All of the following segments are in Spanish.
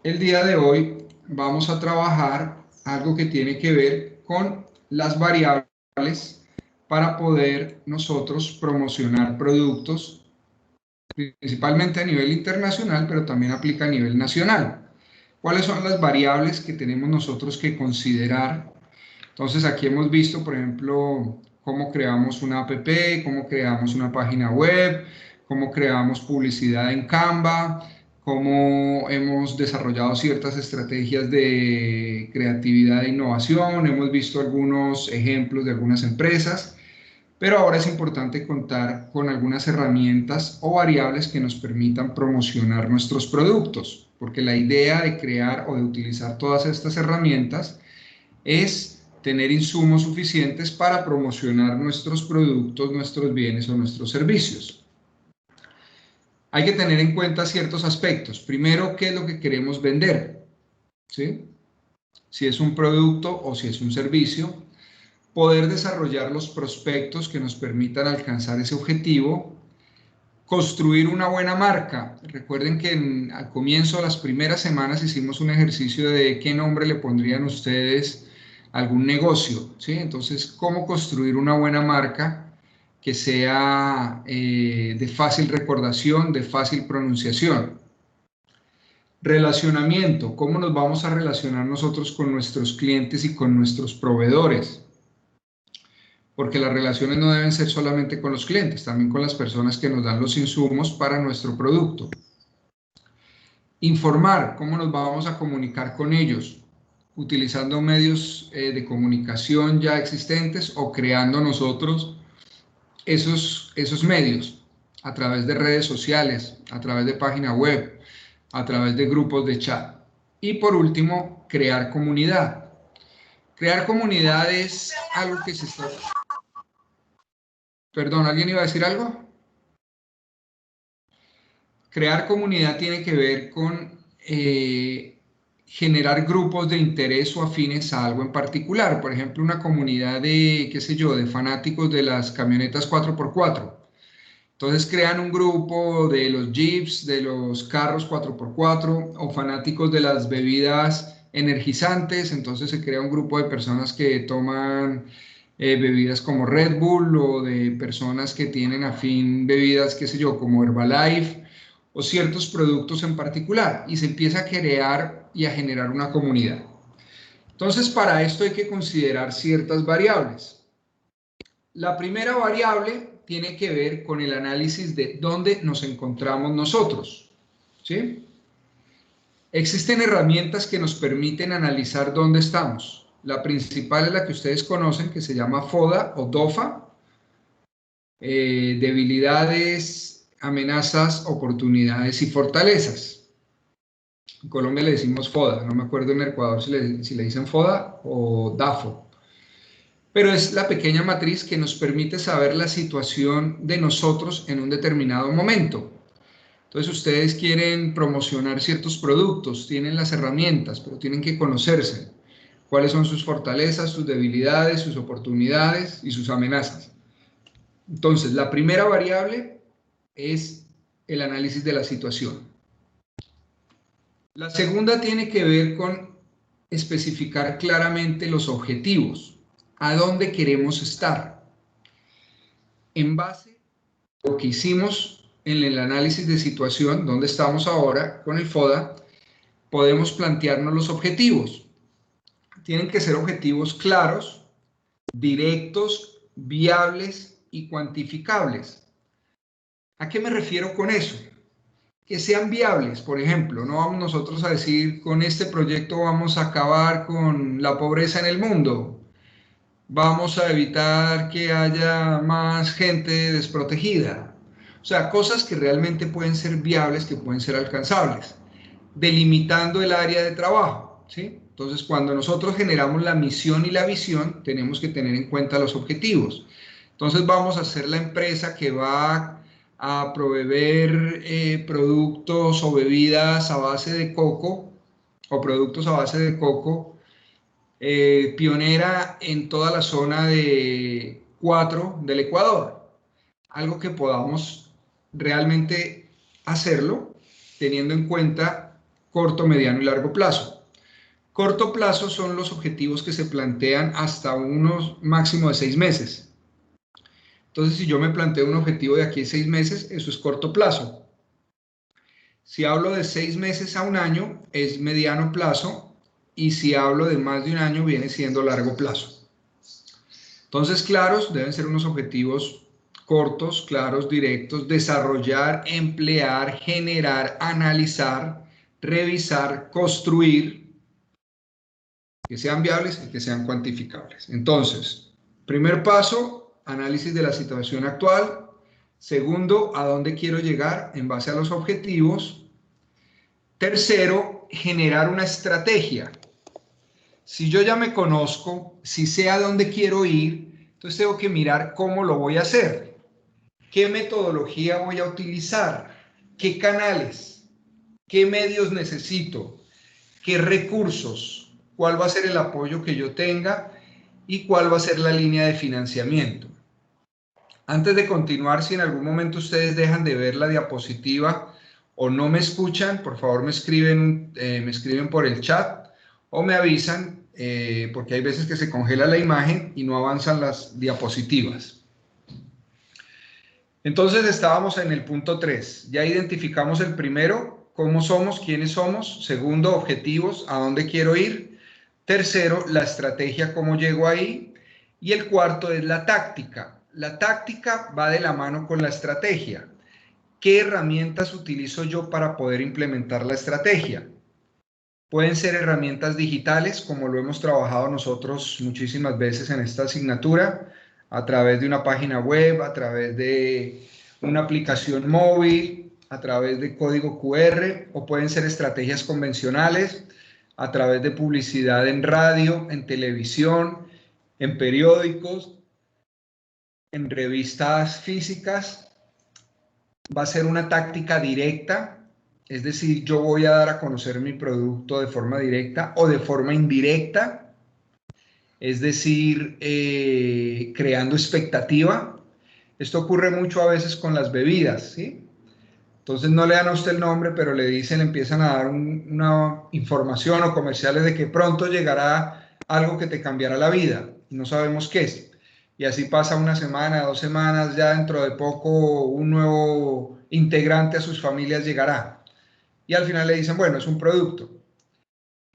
El día de hoy vamos a trabajar algo que tiene que ver con las variables para poder nosotros promocionar productos, principalmente a nivel internacional, pero también aplica a nivel nacional. ¿Cuáles son las variables que tenemos nosotros que considerar? Entonces aquí hemos visto, por ejemplo, cómo creamos una app, cómo creamos una página web, cómo creamos publicidad en Canva, cómo hemos desarrollado ciertas estrategias de creatividad e innovación, hemos visto algunos ejemplos de algunas empresas, pero ahora es importante contar con algunas herramientas o variables que nos permitan promocionar nuestros productos, porque la idea de crear o de utilizar todas estas herramientas es tener insumos suficientes para promocionar nuestros productos, nuestros bienes o nuestros servicios. Hay que tener en cuenta ciertos aspectos. Primero, ¿qué es lo que queremos vender? ¿Sí? Si es un producto o si es un servicio. Poder desarrollar los prospectos que nos permitan alcanzar ese objetivo. Construir una buena marca. Recuerden que al comienzo, las primeras semanas, hicimos un ejercicio de qué nombre le pondrían ustedes a algún negocio, ¿sí? Entonces, cómo construir una buena marca que sea de fácil recordación, de fácil pronunciación. Relacionamiento, cómo nos vamos a relacionar nosotros con nuestros clientes y con nuestros proveedores, porque las relaciones no deben ser solamente con los clientes, también con las personas que nos dan los insumos para nuestro producto. Informar, cómo nos vamos a comunicar con ellos, utilizando medios de comunicación ya existentes o creando nosotros esos medios a través de redes sociales, a través de página web, a través de grupos de chat. Y por último, crear comunidad. Crear comunidad es algo que se está... Perdón, ¿alguien iba a decir algo? Crear comunidad tiene que ver con generar grupos de interés o afines a algo en particular. Por ejemplo, una comunidad de, qué sé yo, de fanáticos de las camionetas 4x4. Entonces crean un grupo de los jeeps, de los carros 4x4 o fanáticos de las bebidas energizantes. Entonces se crea un grupo de personas que toman bebidas como Red Bull o de personas que tienen afín bebidas, qué sé yo, como Herbalife o ciertos productos en particular. Y se empieza a crear y a generar una comunidad. Entonces para esto hay que considerar ciertas variables. La primera variable tiene que ver con el análisis de dónde nos encontramos nosotros, ¿sí? Existen herramientas que nos permiten analizar dónde estamos. La principal es la que ustedes conocen, que se llama FODA o DOFA, debilidades, amenazas, oportunidades y fortalezas. En Colombia le decimos FODA, no me acuerdo en Ecuador si le dicen FODA o DAFO. Pero es la pequeña matriz que nos permite saber la situación de nosotros en un determinado momento. Entonces ustedes quieren promocionar ciertos productos, tienen las herramientas, pero tienen que conocerse. ¿Cuáles son sus fortalezas, sus debilidades, sus oportunidades y sus amenazas? Entonces, la primera variable es el análisis de la situación. La segunda tiene que ver con especificar claramente los objetivos, a dónde queremos estar. En base a lo que hicimos en el análisis de situación, dónde estamos ahora con el FODA, podemos plantearnos los objetivos. Tienen que ser objetivos claros, directos, viables y cuantificables. ¿A qué me refiero con eso? Que sean viables, por ejemplo, no vamos nosotros a decir con este proyecto vamos a acabar con la pobreza en el mundo, vamos a evitar que haya más gente desprotegida. O sea, cosas que realmente pueden ser viables, que pueden ser alcanzables, delimitando el área de trabajo, ¿sí? Entonces, cuando nosotros generamos la misión y la visión, tenemos que tener en cuenta los objetivos. Entonces, vamos a ser la empresa que va a proveer productos o bebidas a base de coco o productos a base de coco, pionera en toda la zona de 4 del Ecuador. Algo que podamos realmente hacerlo teniendo en cuenta corto, mediano y largo plazo. Corto plazo son los objetivos que se plantean hasta unos máximo de 6 meses. Entonces, si yo me planteo un objetivo de aquí a 6 meses, eso es corto plazo. Si hablo de 6 meses a un año, es mediano plazo, y si hablo de más de un año, viene siendo largo plazo. Entonces, claros, deben ser unos objetivos cortos, claros, directos, desarrollar, emplear, generar, analizar, revisar, construir, que sean viables y que sean cuantificables. Entonces, primer paso, análisis de la situación actual. Segundo, a dónde quiero llegar en base a los objetivos. Tercero, generar una estrategia. Si yo ya me conozco, si sé a dónde quiero ir, entonces tengo que mirar cómo lo voy a hacer, qué metodología voy a utilizar, qué canales, qué medios necesito, qué recursos, cuál va a ser el apoyo que yo tenga y cuál va a ser la línea de financiamiento. Antes de continuar, si en algún momento ustedes dejan de ver la diapositiva o no me escuchan, por favor me escriben por el chat o me avisan, porque hay veces que se congela la imagen y no avanzan las diapositivas. Entonces estábamos en el punto 3. Ya identificamos el primero, cómo somos, quiénes somos. Segundo, objetivos, a dónde quiero ir. Tercero, la estrategia, cómo llego ahí. Y el cuarto es la táctica. La táctica va de la mano con la estrategia. ¿Qué herramientas utilizo yo para poder implementar la estrategia? Pueden ser herramientas digitales, como lo hemos trabajado nosotros muchísimas veces en esta asignatura, a través de una página web, a través de una aplicación móvil, a través de código QR, o pueden ser estrategias convencionales, a través de publicidad en radio, en televisión, en periódicos, en revistas físicas. Va a ser una táctica directa. Es decir, yo voy a dar a conocer mi producto de forma directa o de forma indirecta, es decir, creando expectativa. Esto ocurre mucho a veces con las bebidas, ¿sí? Entonces no le dan a usted el nombre, pero le dicen, empiezan a dar una información o comerciales de que pronto llegará algo que te cambiará la vida y no sabemos qué es. Y así pasa una semana, 2 semanas, ya dentro de poco un nuevo integrante a sus familias llegará. Y al final le dicen, bueno, es un producto.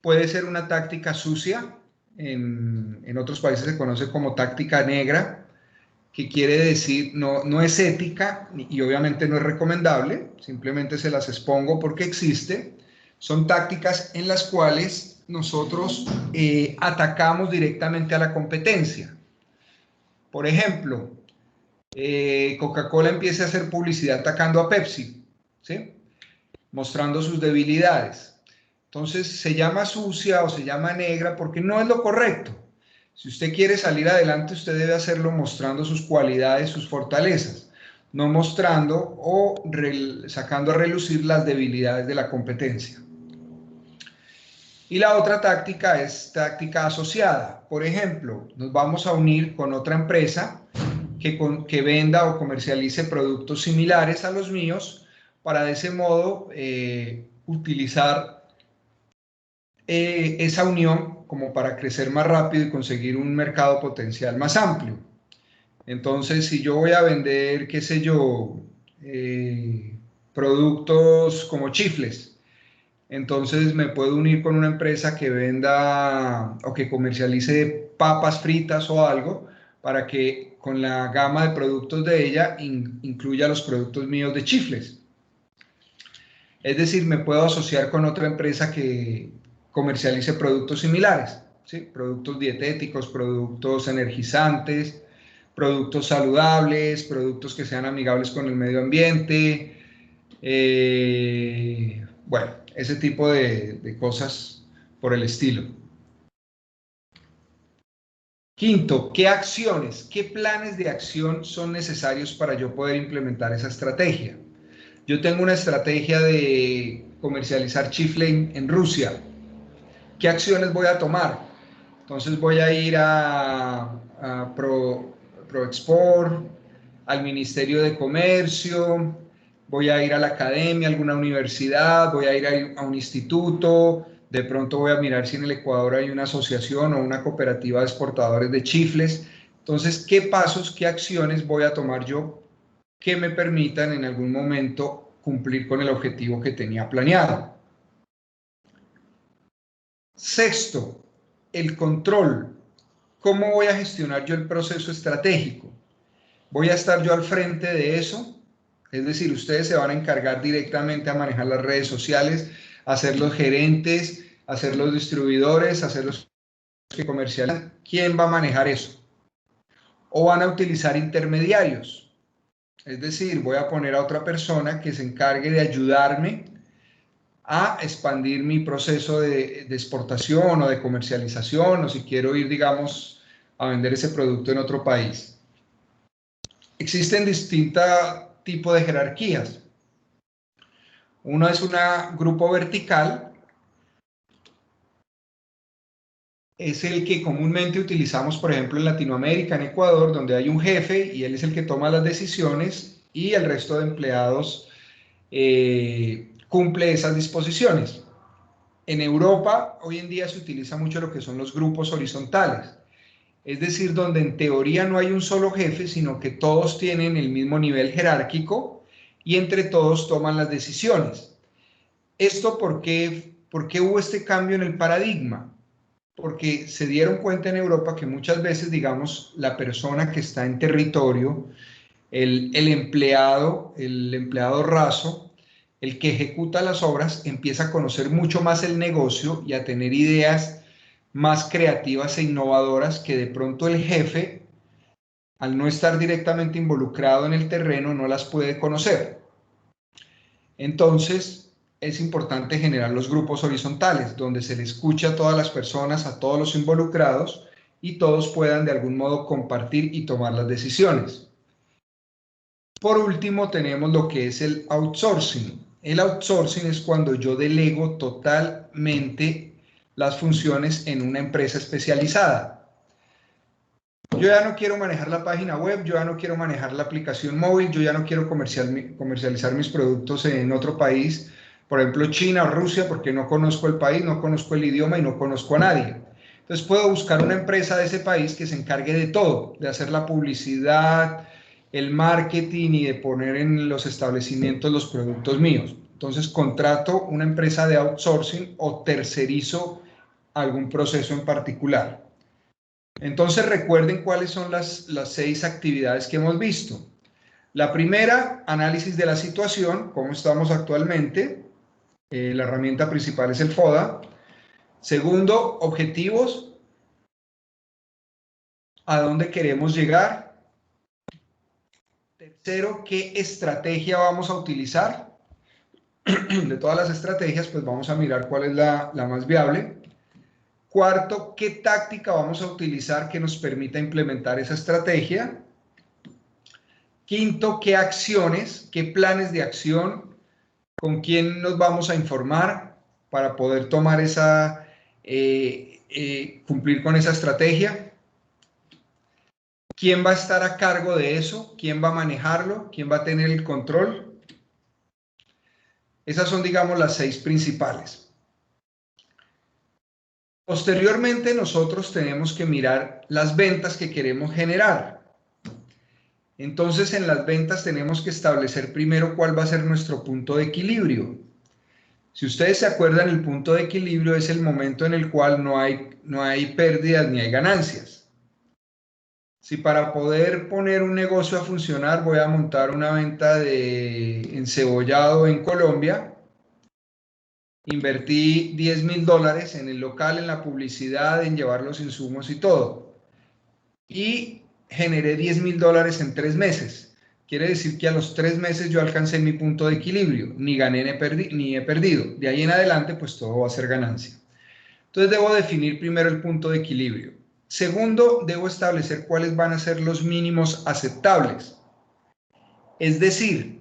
Puede ser una táctica sucia, en otros países se conoce como táctica negra, que quiere decir no es ética y obviamente no es recomendable, simplemente se las expongo porque existe. Son tácticas en las cuales nosotros atacamos directamente a la competencia. Por ejemplo, Coca-Cola empieza a hacer publicidad atacando a Pepsi, ¿sí? Mostrando sus debilidades. Entonces se llama sucia o se llama negra porque no es lo correcto. Si usted quiere salir adelante, usted debe hacerlo mostrando sus cualidades, sus fortalezas, no mostrando o sacando a relucir las debilidades de la competencia. Y la otra táctica es táctica asociada. Por ejemplo, nos vamos a unir con otra empresa que venda o comercialice productos similares a los míos para de ese modo utilizar esa unión como para crecer más rápido y conseguir un mercado potencial más amplio. Entonces, si yo voy a vender, qué sé yo, productos como chifles, entonces me puedo unir con una empresa que venda o que comercialice papas fritas o algo para que con la gama de productos de ella incluya los productos míos de chifles. Es decir, me puedo asociar con otra empresa que comercialice productos similares, ¿sí? Productos dietéticos, productos energizantes, productos saludables, productos que sean amigables con el medio ambiente, bueno, ese tipo de cosas por el estilo. Quinto, ¿qué acciones, qué planes de acción son necesarios para yo poder implementar esa estrategia? Yo tengo una estrategia de comercializar chifle en Rusia. ¿Qué acciones voy a tomar? Entonces voy a ir a ProExport, al Ministerio de Comercio, voy a ir a la academia, a alguna universidad, voy a ir a un instituto, de pronto voy a mirar si en el Ecuador hay una asociación o una cooperativa de exportadores de chifles. Entonces, ¿qué pasos, qué acciones voy a tomar yo que me permitan en algún momento cumplir con el objetivo que tenía planeado? Sexto, el control. ¿Cómo voy a gestionar yo el proceso estratégico? ¿Voy a estar yo al frente de eso? Es decir, ustedes se van a encargar directamente a manejar las redes sociales, a ser los gerentes, a ser los distribuidores, a ser los que comercializan. ¿Quién va a manejar eso? ¿O van a utilizar intermediarios? Es decir, voy a poner a otra persona que se encargue de ayudarme a expandir mi proceso de exportación o de comercialización, o si quiero ir, digamos, a vender ese producto en otro país. Existen distintos tipos de jerarquías. Uno es un grupo vertical, es el que comúnmente utilizamos, por ejemplo, en Latinoamérica, en Ecuador, donde hay un jefe y él es el que toma las decisiones y el resto de empleados cumple esas disposiciones. En Europa, hoy en día se utiliza mucho lo que son los grupos horizontales, es decir, donde en teoría no hay un solo jefe, sino que todos tienen el mismo nivel jerárquico y entre todos toman las decisiones. ¿Esto por qué hubo este cambio en el paradigma? Porque se dieron cuenta en Europa que muchas veces, digamos, la persona que está en territorio, el empleado raso, el que ejecuta las obras, empieza a conocer mucho más el negocio y a tener ideas más creativas e innovadoras que de pronto el jefe, al no estar directamente involucrado en el terreno, no las puede conocer. Entonces, es importante generar los grupos horizontales, donde se le escucha a todas las personas, a todos los involucrados, y todos puedan de algún modo compartir y tomar las decisiones. Por último, tenemos lo que es el outsourcing. El outsourcing es cuando yo delego totalmente las funciones en una empresa especializada. Yo ya no quiero manejar la página web, yo ya no quiero manejar la aplicación móvil, yo ya no quiero comercializar mis productos en otro país, por ejemplo China o Rusia, porque no conozco el país, no conozco el idioma y no conozco a nadie. Entonces puedo buscar una empresa de ese país que se encargue de todo, de hacer la publicidad, el marketing y de poner en los establecimientos los productos míos. Entonces contrato una empresa de outsourcing o tercerizo algún proceso en particular. Entonces recuerden cuáles son las 6 actividades que hemos visto. La primera, análisis de la situación, cómo estamos actualmente. La herramienta principal es el FODA. Segundo, objetivos, a dónde queremos llegar. Tercero, qué estrategia vamos a utilizar. De todas las estrategias, pues vamos a mirar cuál es la más viable. Cuarto, qué táctica vamos a utilizar que nos permita implementar esa estrategia. Quinto, qué acciones, qué planes de acción, con quién nos vamos a informar para poder tomar cumplir con esa estrategia. ¿Quién va a estar a cargo de eso? ¿Quién va a manejarlo? ¿Quién va a tener el control? Esas son, digamos, las 6 principales. Posteriormente, nosotros tenemos que mirar las ventas que queremos generar. Entonces, en las ventas tenemos que establecer primero cuál va a ser nuestro punto de equilibrio. Si ustedes se acuerdan, el punto de equilibrio es el momento en el cual no hay pérdidas ni hay ganancias. Si para poder poner un negocio a funcionar voy a montar una venta de encebollado en Colombia, invertí $10,000 en el local, en la publicidad, en llevar los insumos y todo, y generé $10,000 en 3 meses. Quiere decir que a los 3 meses yo alcancé mi punto de equilibrio, ni gané ni he perdido. De ahí en adelante, pues todo va a ser ganancia. Entonces debo definir primero el punto de equilibrio. Segundo, debo establecer cuáles van a ser los mínimos aceptables. Es decir,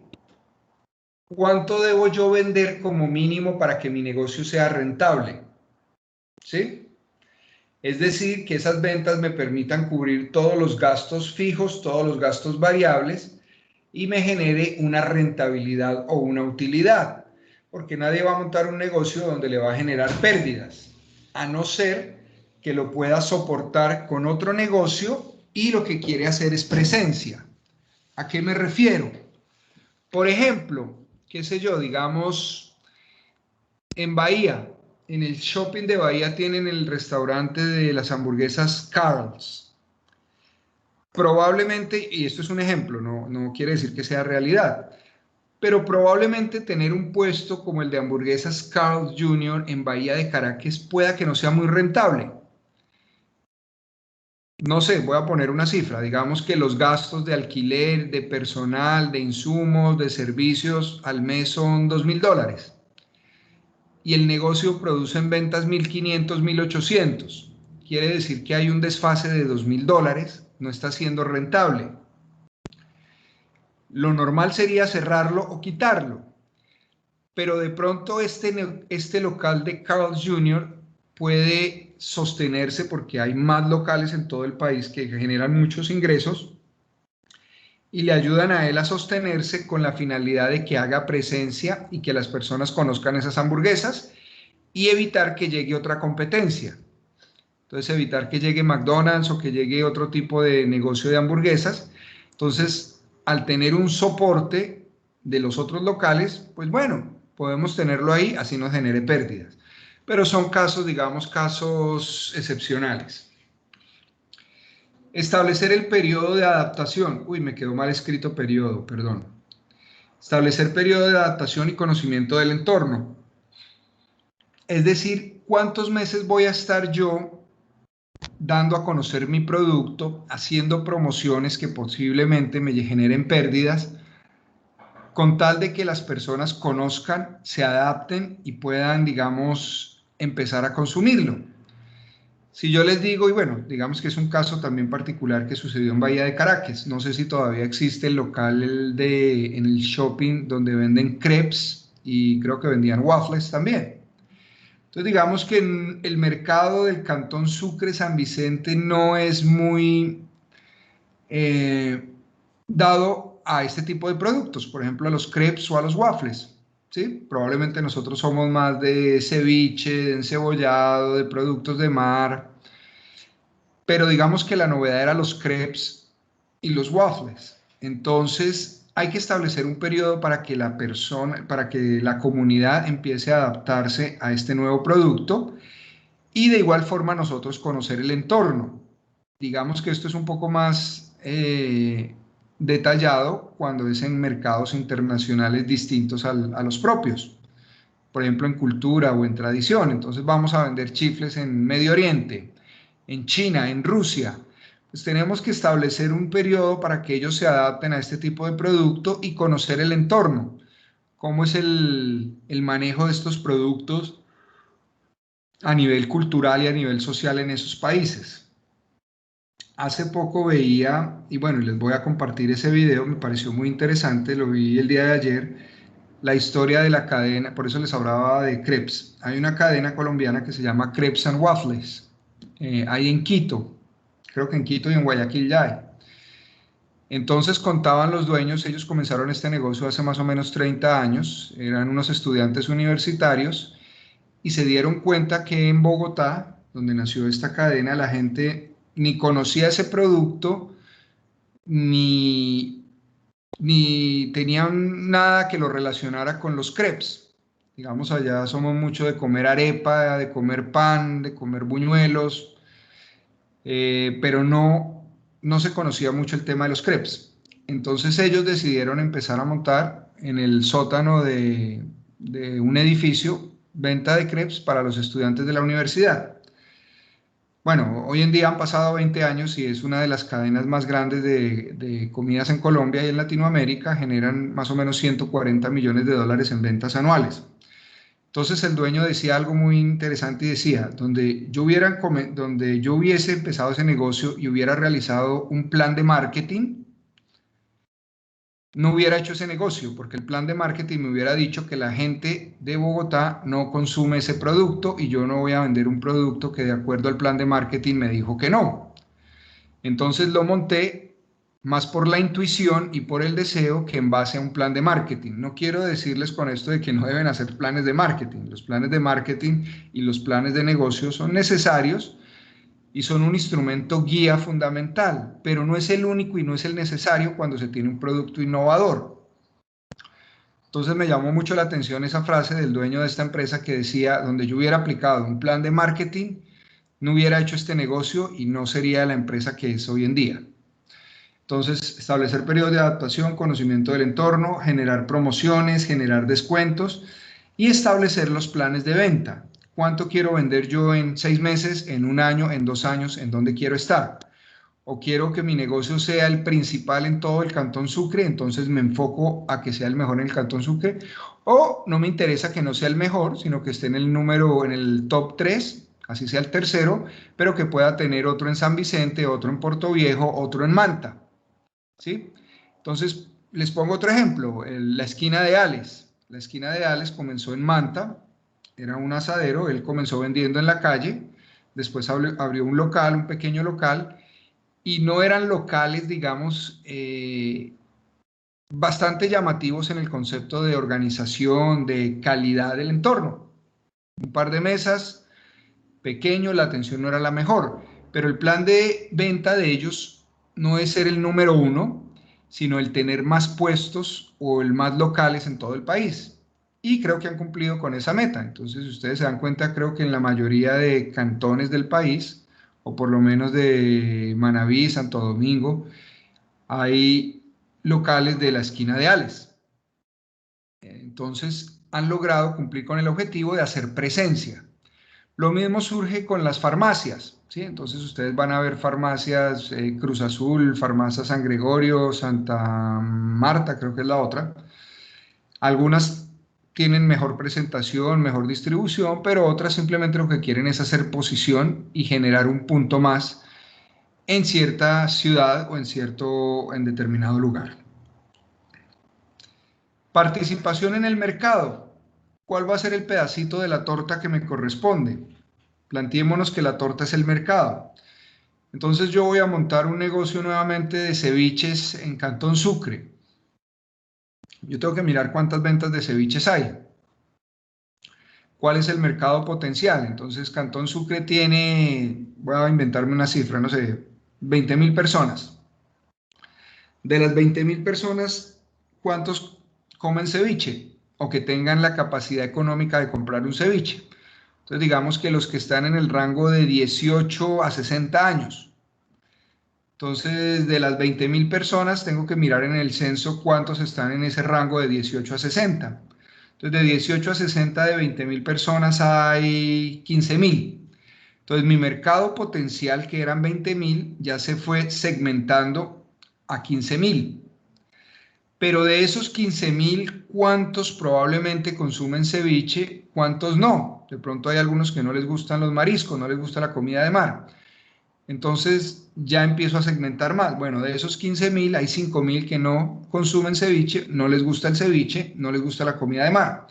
¿cuánto debo yo vender como mínimo para que mi negocio sea rentable? ¿Sí? Es decir, que esas ventas me permitan cubrir todos los gastos fijos, todos los gastos variables y me genere una rentabilidad o una utilidad, porque nadie va a montar un negocio donde le va a generar pérdidas, a no ser que lo pueda soportar con otro negocio y lo que quiere hacer es presencia. ¿A qué me refiero? Por ejemplo, qué sé yo, digamos, en Bahía, en el shopping de Bahía tienen el restaurante de las hamburguesas Carl's. Probablemente, y esto es un ejemplo, no quiere decir que sea realidad, pero probablemente tener un puesto como el de hamburguesas Carl's Jr. en Bahía de Caracas pueda que no sea muy rentable. No sé, voy a poner una cifra, digamos que los gastos de alquiler, de personal, de insumos, de servicios al mes son $2.000 y el negocio produce en ventas 1.500, 1.800. Quiere decir que hay un desfase de $2.000, no está siendo rentable. Lo normal sería cerrarlo o quitarlo, pero de pronto este local de Carl's Jr. puede sostenerse porque hay más locales en todo el país que generan muchos ingresos y le ayudan a él a sostenerse con la finalidad de que haga presencia y que las personas conozcan esas hamburguesas y evitar que llegue otra competencia. Entonces, evitar que llegue McDonald's o que llegue otro tipo de negocio de hamburguesas. Entonces, al tener un soporte de los otros locales, pues bueno, podemos tenerlo ahí, así no genere pérdidas. Pero son casos, digamos, casos excepcionales. Establecer el periodo de adaptación. Uy, me quedó mal escrito periodo, perdón. Establecer periodo de adaptación y conocimiento del entorno. Es decir, ¿cuántos meses voy a estar yo dando a conocer mi producto, haciendo promociones que posiblemente me generen pérdidas, con tal de que las personas conozcan, se adapten y puedan, digamos, empezar a consumirlo? Si yo les digo, y bueno, digamos que es un caso también particular que sucedió en Bahía de Caracas, no sé si todavía existe el local en el shopping donde venden crepes y creo que vendían waffles también. Entonces digamos que el mercado del Cantón Sucre San Vicente no es muy dado a este tipo de productos, por ejemplo a los crepes o a los waffles. ¿Sí? Probablemente nosotros somos más de ceviche, de encebollado, de productos de mar, pero digamos que la novedad era los crepes y los waffles. Entonces hay que establecer un periodo para que la persona, para que la comunidad empiece a adaptarse a este nuevo producto y de igual forma nosotros conocer el entorno. Digamos que esto es un poco más detallado cuando es en mercados internacionales distintos a los propios, por ejemplo en cultura o en tradición. Entonces vamos a vender chifles en Medio Oriente, en China, en Rusia. Pues tenemos que establecer un periodo para que ellos se adapten a este tipo de producto y conocer el entorno, cómo es el manejo de estos productos a nivel cultural y a nivel social en esos países. Hace poco veía, y bueno, les voy a compartir ese video, me pareció muy interesante, lo vi el día de ayer, la historia de la cadena, por eso les hablaba de crepes. Hay una cadena colombiana que se llama Crepes and Waffles, hay en Quito, creo que en Quito y en Guayaquil ya hay. Entonces contaban los dueños, ellos comenzaron este negocio hace más o menos 30 años, eran unos estudiantes universitarios y se dieron cuenta que en Bogotá, donde nació esta cadena, la gente ni conocía ese producto, ni, ni tenían nada que lo relacionara con los crepes. Digamos, allá somos mucho de comer arepa, de comer pan, de comer buñuelos, pero no se conocía mucho el tema de los crepes. Entonces ellos decidieron empezar a montar en el sótano de un edificio venta de crepes para los estudiantes de la universidad. Bueno, hoy en día han pasado 20 años y es una de las cadenas más grandes de comidas en Colombia y en Latinoamérica, generan más o menos 140 millones de dólares en ventas anuales. Entonces el dueño decía algo muy interesante y decía, donde yo hubiese empezado ese negocio y hubiera realizado un plan de marketing, no hubiera hecho ese negocio, porque el plan de marketing me hubiera dicho que la gente de Bogotá no consume ese producto y yo no voy a vender un producto que de acuerdo al plan de marketing me dijo que no. Entonces lo monté más por la intuición y por el deseo que en base a un plan de marketing. No quiero decirles con esto de que no deben hacer planes de marketing. Los planes de marketing y los planes de negocio son necesarios y son un instrumento guía fundamental, pero no es el único y no es el necesario cuando se tiene un producto innovador. Entonces me llamó mucho la atención esa frase del dueño de esta empresa que decía, donde yo hubiera aplicado un plan de marketing, no hubiera hecho este negocio y no sería la empresa que es hoy en día. Entonces, establecer periodos de adaptación, conocimiento del entorno, generar promociones, generar descuentos y establecer los planes de venta. ¿Cuánto quiero vender yo en 6 meses, en 1 año, en 2 años, en dónde quiero estar? O quiero que mi negocio sea el principal en todo el Cantón Sucre, entonces me enfoco a que sea el mejor en el Cantón Sucre. O no me interesa que no sea el mejor, sino que esté en el número, en el top 3, así sea el tercero, pero que pueda tener otro en San Vicente, otro en Portoviejo, otro en Manta. ¿Sí? Entonces, les pongo otro ejemplo, la esquina de Ales. La esquina de Ales comenzó en Manta, era un asadero, él comenzó vendiendo en la calle, después abrió un local, un pequeño local, y no eran locales, digamos, bastante llamativos en el concepto de organización, de calidad del entorno. Un par de mesas, pequeño, la atención no era la mejor, pero el plan de venta de ellos no es ser el número 1, sino el tener más puestos o el más locales en todo el país. Y creo que han cumplido con esa meta. Entonces, si ustedes se dan cuenta, creo que en la mayoría de cantones del país, o por lo menos de Manabí, Santo Domingo, hay locales de la esquina de Ales. Entonces, han logrado cumplir con el objetivo de hacer presencia. Lo mismo surge con las farmacias, ¿sí? Entonces ustedes van a ver farmacias Cruz Azul, Farmacia San Gregorio, Santa Marta, creo que es la otra. Algunas tienen mejor presentación, mejor distribución, pero otras simplemente lo que quieren es hacer posición y generar un punto más en cierta ciudad o en determinado lugar. Participación en el mercado. ¿Cuál va a ser el pedacito de la torta que me corresponde? Planteémonos que la torta es el mercado. Entonces yo voy a montar un negocio nuevamente de ceviches en Cantón Sucre. Yo tengo que mirar cuántas ventas de ceviches hay. ¿Cuál es el mercado potencial? Entonces Cantón Sucre tiene, voy a inventarme una cifra, no sé, 20.000 personas. De las 20.000 personas, ¿cuántos comen ceviche? O que tengan la capacidad económica de comprar un ceviche. Entonces digamos que los que están en el rango de 18 a 60 años. Entonces, de las 20.000 personas, tengo que mirar en el censo cuántos están en ese rango de 18 a 60. Entonces, de 18 a 60 de 20.000 personas hay 15.000. Entonces, mi mercado potencial, que eran 20.000, ya se fue segmentando a 15.000. Pero de esos 15.000, ¿cuántos probablemente consumen ceviche? ¿Cuántos no? De pronto hay algunos que no les gustan los mariscos, no les gusta la comida de mar. Entonces ya empiezo a segmentar más. Bueno, de esos 15.000 hay 5.000 que no consumen ceviche, no les gusta el ceviche, no les gusta la comida de mar.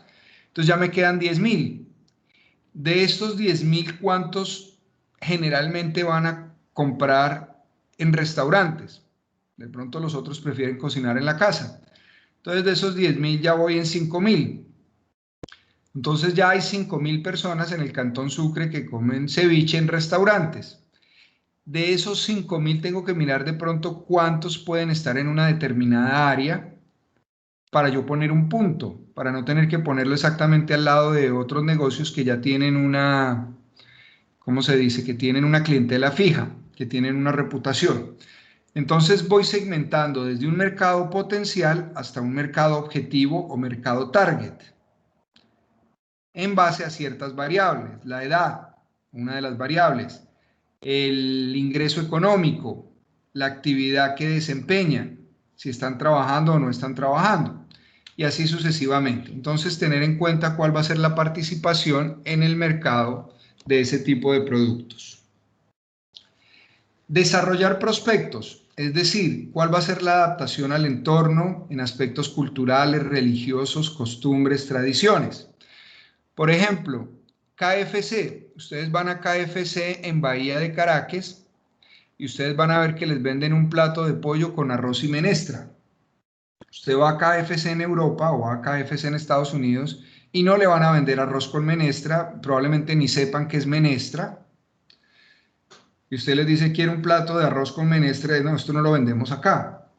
Entonces ya me quedan 10.000. De estos 10.000, ¿cuántos generalmente van a comprar en restaurantes? De pronto los otros prefieren cocinar en la casa. Entonces de esos 10.000 ya voy en 5.000. Entonces ya hay 5.000 personas en el Cantón Sucre que comen ceviche en restaurantes. De esos 5.000 tengo que mirar de pronto cuántos pueden estar en una determinada área para yo poner un punto, para no tener que ponerlo exactamente al lado de otros negocios que ya tienen una, ¿cómo se dice? Que tienen una clientela fija, que tienen una reputación. Entonces voy segmentando desde un mercado potencial hasta un mercado objetivo o mercado target, en base a ciertas variables. La edad, una de las variables, el ingreso económico, la actividad que desempeñan, si están trabajando o no están trabajando, y así sucesivamente. Entonces, tener en cuenta cuál va a ser la participación en el mercado de ese tipo de productos. Desarrollar prospectos, es decir, cuál va a ser la adaptación al entorno en aspectos culturales, religiosos, costumbres, tradiciones. Por ejemplo, KFC. Ustedes van a KFC en Bahía de Caracas y ustedes van a ver que les venden un plato de pollo con arroz y menestra. Usted va a KFC en Europa o a KFC en Estados Unidos y no le van a vender arroz con menestra, probablemente ni sepan qué es menestra. Y usted les dice, quiere un plato de arroz con menestra, y no, esto no lo vendemos acá.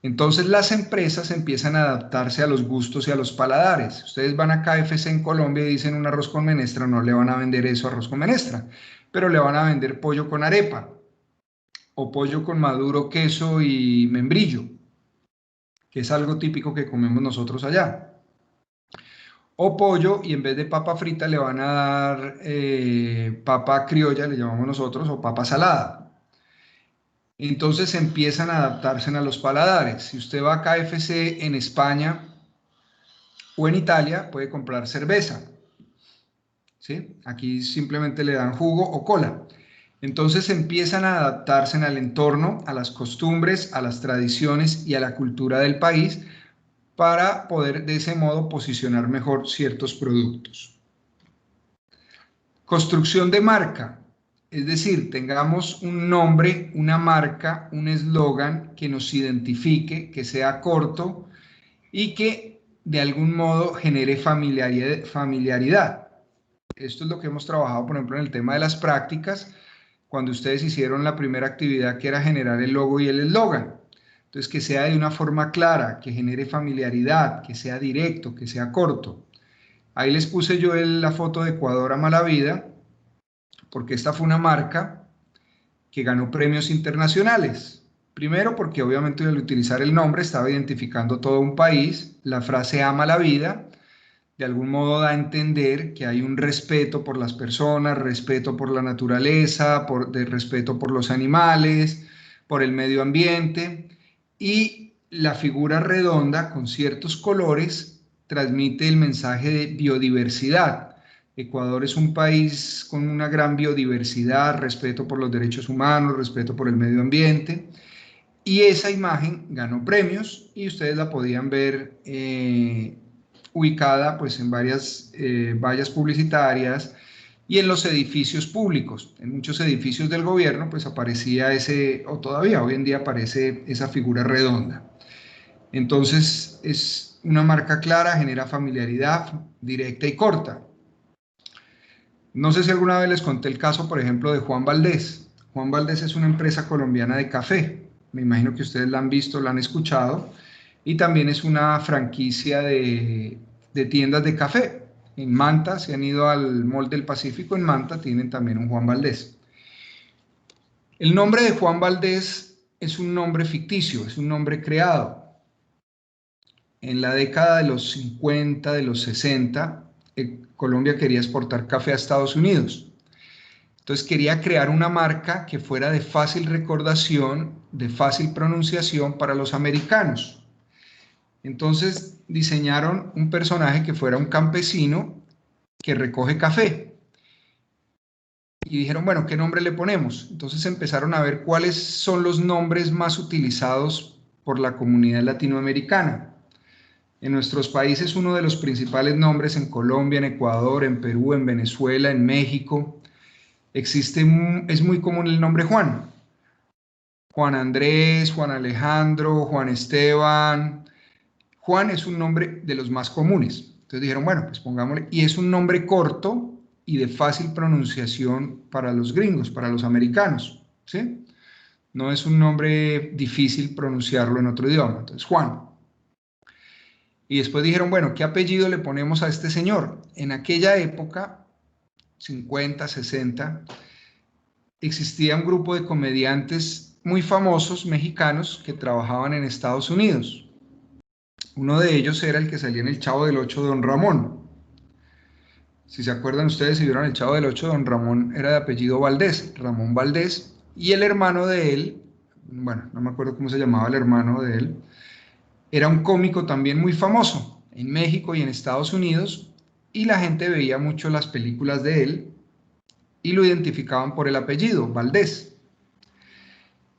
Entonces las empresas empiezan a adaptarse a los gustos y a los paladares. Ustedes van a KFC en Colombia y dicen un arroz con menestra, no le van a vender eso arroz con menestra, pero le van a vender pollo con arepa o pollo con maduro, queso y membrillo, que es algo típico que comemos nosotros allá. O pollo y en vez de papa frita le van a dar papa criolla, le llamamos nosotros, o papa salada. Entonces empiezan a adaptarse a los paladares. Si usted va a KFC en España o en Italia, puede comprar cerveza. ¿Sí? Aquí simplemente le dan jugo o cola. Entonces empiezan a adaptarse al entorno, a las costumbres, a las tradiciones y a la cultura del país para poder de ese modo posicionar mejor ciertos productos. Construcción de marca. Es decir, tengamos un nombre, una marca, un eslogan que nos identifique, que sea corto y que de algún modo genere familiaridad. Esto es lo que hemos trabajado, por ejemplo, en el tema de las prácticas, cuando ustedes hicieron la primera actividad que era generar el logo y el eslogan. Entonces, que sea de una forma clara, que genere familiaridad, que sea directo, que sea corto. Ahí les puse yo la foto de Ecuador a Mala Vida, porque esta fue una marca que ganó premios internacionales. Primero, porque obviamente al utilizar el nombre estaba identificando todo un país. La frase ama la vida, de algún modo da a entender que hay un respeto por las personas, respeto por la naturaleza, respeto por los animales, por el medio ambiente. Y la figura redonda con ciertos colores transmite el mensaje de biodiversidad. Ecuador es un país con una gran biodiversidad, respeto por los derechos humanos, respeto por el medio ambiente. Y esa imagen ganó premios y ustedes la podían ver ubicada pues, en varias vallas publicitarias y en los edificios públicos. En muchos edificios del gobierno pues aparecía o todavía hoy en día aparece esa figura redonda. Entonces es una marca clara, genera familiaridad, directa y corta. No sé si alguna vez les conté el caso, por ejemplo, de Juan Valdez. Juan Valdez es una empresa colombiana de café. Me imagino que ustedes la han visto, la han escuchado. Y también es una franquicia de tiendas de café. En Manta, si han ido al Mall del Pacífico, en Manta tienen también un Juan Valdez. El nombre de Juan Valdez es un nombre ficticio, es un nombre creado. En la década de los 50, de los 60, Colombia quería exportar café a Estados Unidos. Entonces quería crear una marca que fuera de fácil recordación, de fácil pronunciación para los americanos. Entonces diseñaron un personaje que fuera un campesino que recoge café. Y dijeron, bueno, ¿qué nombre le ponemos? Entonces empezaron a ver cuáles son los nombres más utilizados por la comunidad latinoamericana. En nuestros países uno de los principales nombres en Colombia, en Ecuador, en Perú, en Venezuela, en México, es muy común el nombre Juan. Juan Andrés, Juan Alejandro, Juan Esteban. Juan es un nombre de los más comunes. Entonces dijeron, bueno, pues pongámosle, y es un nombre corto y de fácil pronunciación para los gringos, para los americanos, ¿sí? No es un nombre difícil pronunciarlo en otro idioma. Entonces, Juan. Y después dijeron, bueno, ¿qué apellido le ponemos a este señor? En aquella época, 50, 60, existía un grupo de comediantes muy famosos mexicanos que trabajaban en Estados Unidos. Uno de ellos era el que salía en El Chavo del Ocho, Don Ramón. Si se acuerdan ustedes, si vieron El Chavo del Ocho, Don Ramón era de apellido Valdés, Ramón Valdés, y el hermano de él, bueno, no me acuerdo cómo se llamaba el hermano de él, era un cómico también muy famoso en México y en Estados Unidos, y la gente veía mucho las películas de él y lo identificaban por el apellido, Valdés.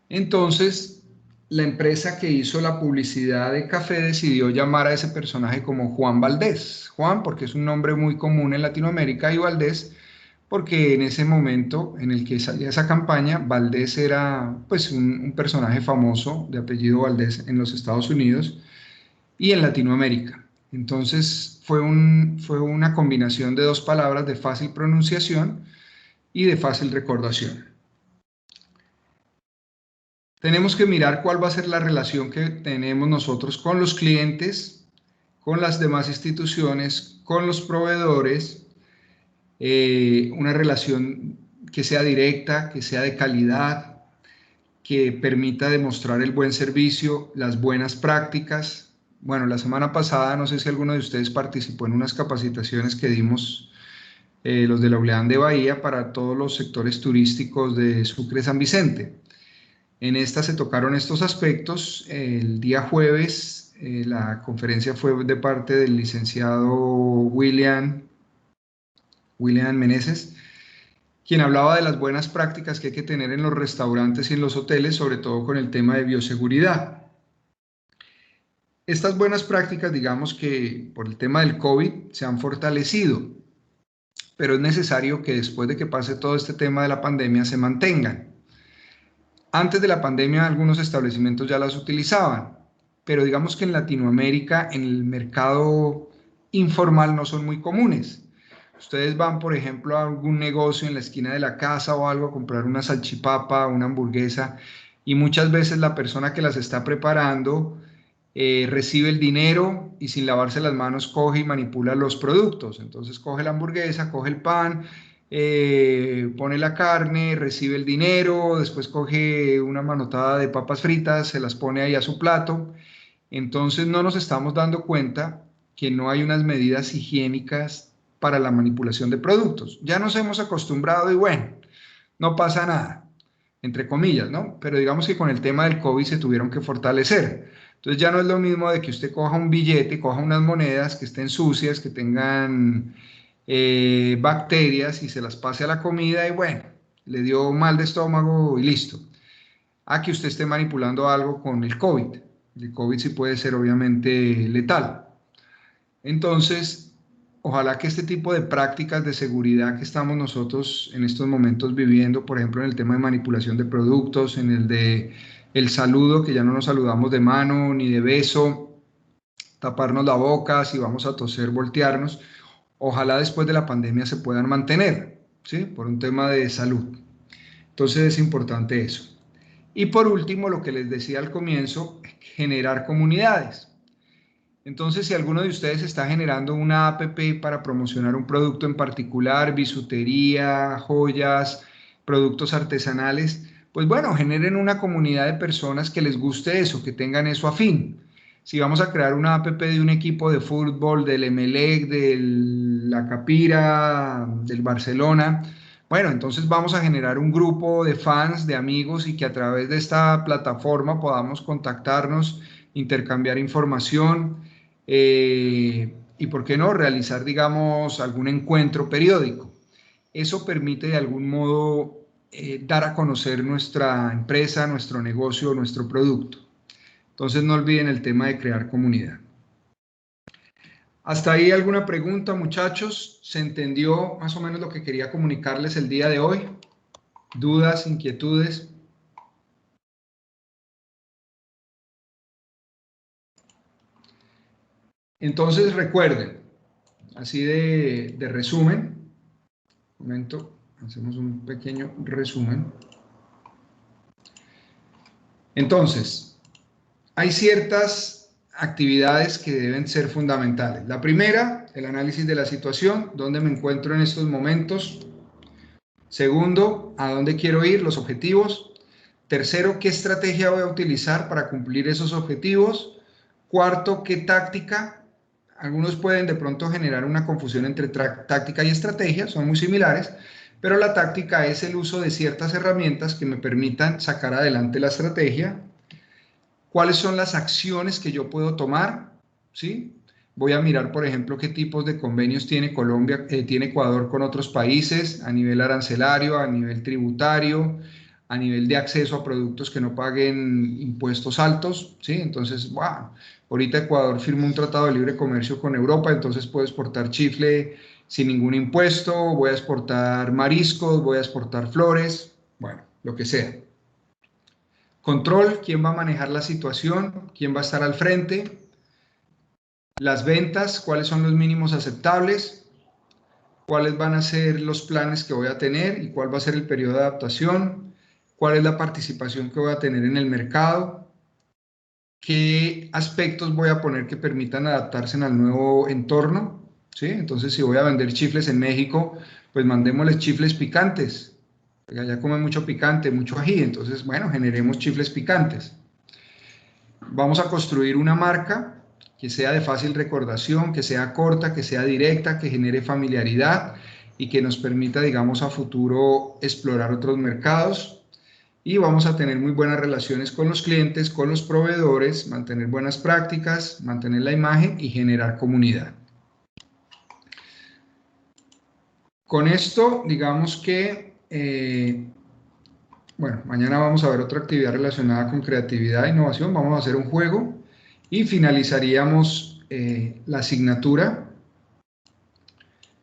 Entonces, la empresa que hizo la publicidad de café decidió llamar a ese personaje como Juan Valdés. Juan, porque es un nombre muy común en Latinoamérica, y Valdés, porque en ese momento en el que salía esa campaña, Valdés era pues un personaje famoso de apellido Valdés en los Estados Unidos y en Latinoamérica. Entonces fue una combinación de dos palabras de fácil pronunciación y de fácil recordación. Tenemos que mirar cuál va a ser la relación que tenemos nosotros con los clientes, con las demás instituciones, con los proveedores, una relación que sea directa, que sea de calidad, que permita demostrar el buen servicio, las buenas prácticas. Bueno, la semana pasada, no sé si alguno de ustedes participó en unas capacitaciones que dimos los de la ULEAN de Bahía para todos los sectores turísticos de Sucre San Vicente. En esta se tocaron estos aspectos. El día jueves la conferencia fue de parte del licenciado William Meneses, quien hablaba de las buenas prácticas que hay que tener en los restaurantes y en los hoteles, sobre todo con el tema de bioseguridad. Estas buenas prácticas, digamos que por el tema del COVID, se han fortalecido, pero es necesario que después de que pase todo este tema de la pandemia se mantengan. Antes de la pandemia algunos establecimientos ya las utilizaban, pero digamos que en Latinoamérica, en el mercado informal no son muy comunes. Ustedes van, por ejemplo, a algún negocio en la esquina de la casa o algo a comprar una salchipapa, una hamburguesa, y muchas veces la persona que las está preparando recibe el dinero y sin lavarse las manos coge y manipula los productos. Entonces coge la hamburguesa, coge el pan, pone la carne, recibe el dinero, después coge una manotada de papas fritas, se las pone ahí a su plato. Entonces no nos estamos dando cuenta que no hay unas medidas higiénicas para la manipulación de productos. Ya nos hemos acostumbrado y bueno, no pasa nada, entre comillas, ¿no? Pero digamos que con el tema del COVID se tuvieron que fortalecer. Entonces ya no es lo mismo de que usted coja un billete, coja unas monedas que estén sucias, que tengan bacterias y se las pase a la comida y bueno, le dio mal de estómago y listo. A que usted esté manipulando algo con el COVID. El COVID sí puede ser obviamente letal. Entonces, ojalá que este tipo de prácticas de seguridad que estamos nosotros en estos momentos viviendo, por ejemplo, en el tema de manipulación de productos, en el de el saludo, que ya no nos saludamos de mano ni de beso, taparnos la boca, si vamos a toser, voltearnos, ojalá después de la pandemia se puedan mantener, ¿sí? Por un tema de salud. Entonces es importante eso. Y por último, lo que les decía al comienzo, generar comunidades. Entonces, si alguno de ustedes está generando una app para promocionar un producto en particular, bisutería, joyas, productos artesanales, pues bueno, generen una comunidad de personas que les guste eso, que tengan eso afín. Si vamos a crear una app de un equipo de fútbol, del Emelec, de la Capira, del Barcelona, bueno, entonces vamos a generar un grupo de fans, de amigos y que a través de esta plataforma podamos contactarnos, intercambiar información y, ¿por qué no?, realizar, digamos, algún encuentro periódico. Eso permite de algún modo dar a conocer nuestra empresa, nuestro negocio, nuestro producto. Entonces no olviden el tema de crear comunidad. ¿Hasta ahí alguna pregunta, muchachos? ¿Se entendió más o menos lo que quería comunicarles el día de hoy? ¿Dudas, inquietudes? Entonces recuerden, así de resumen, un momento, hacemos un pequeño resumen. Entonces, hay ciertas actividades que deben ser fundamentales. La primera, el análisis de la situación, dónde me encuentro en estos momentos. Segundo, a dónde quiero ir, los objetivos. Tercero, qué estrategia voy a utilizar para cumplir esos objetivos. Cuarto, qué táctica. Algunos pueden de pronto generar una confusión entre táctica y estrategia, son muy similares, pero la táctica es el uso de ciertas herramientas que me permitan sacar adelante la estrategia. ¿Cuáles son las acciones que yo puedo tomar? ¿Sí? Voy a mirar, por ejemplo, qué tipos de convenios tiene Colombia, tiene Ecuador con otros países a nivel arancelario, a nivel tributario, a nivel de acceso a productos que no paguen impuestos altos, ¿sí? Entonces, wow, ahorita Ecuador firmó un tratado de libre comercio con Europa, entonces puedo exportar chifle sin ningún impuesto, voy a exportar mariscos, voy a exportar flores, bueno, lo que sea. Control, quién va a manejar la situación, quién va a estar al frente, las ventas, cuáles son los mínimos aceptables, cuáles van a ser los planes que voy a tener y cuál va a ser el periodo de adaptación, cuál es la participación que voy a tener en el mercado, qué aspectos voy a poner que permitan adaptarse al nuevo entorno, ¿sí? Entonces, si voy a vender chifles en México, pues mandémosles chifles picantes, porque allá comen mucho picante, mucho ají, entonces, bueno, generemos chifles picantes. Vamos a construir una marca que sea de fácil recordación, que sea corta, que sea directa, que genere familiaridad y que nos permita, digamos, a futuro explorar otros mercados. Y vamos a tener muy buenas relaciones con los clientes, con los proveedores, mantener buenas prácticas, mantener la imagen y generar comunidad. Con esto, digamos que, bueno, mañana vamos a ver otra actividad relacionada con creatividad e innovación. Vamos a hacer un juego y finalizaríamos la asignatura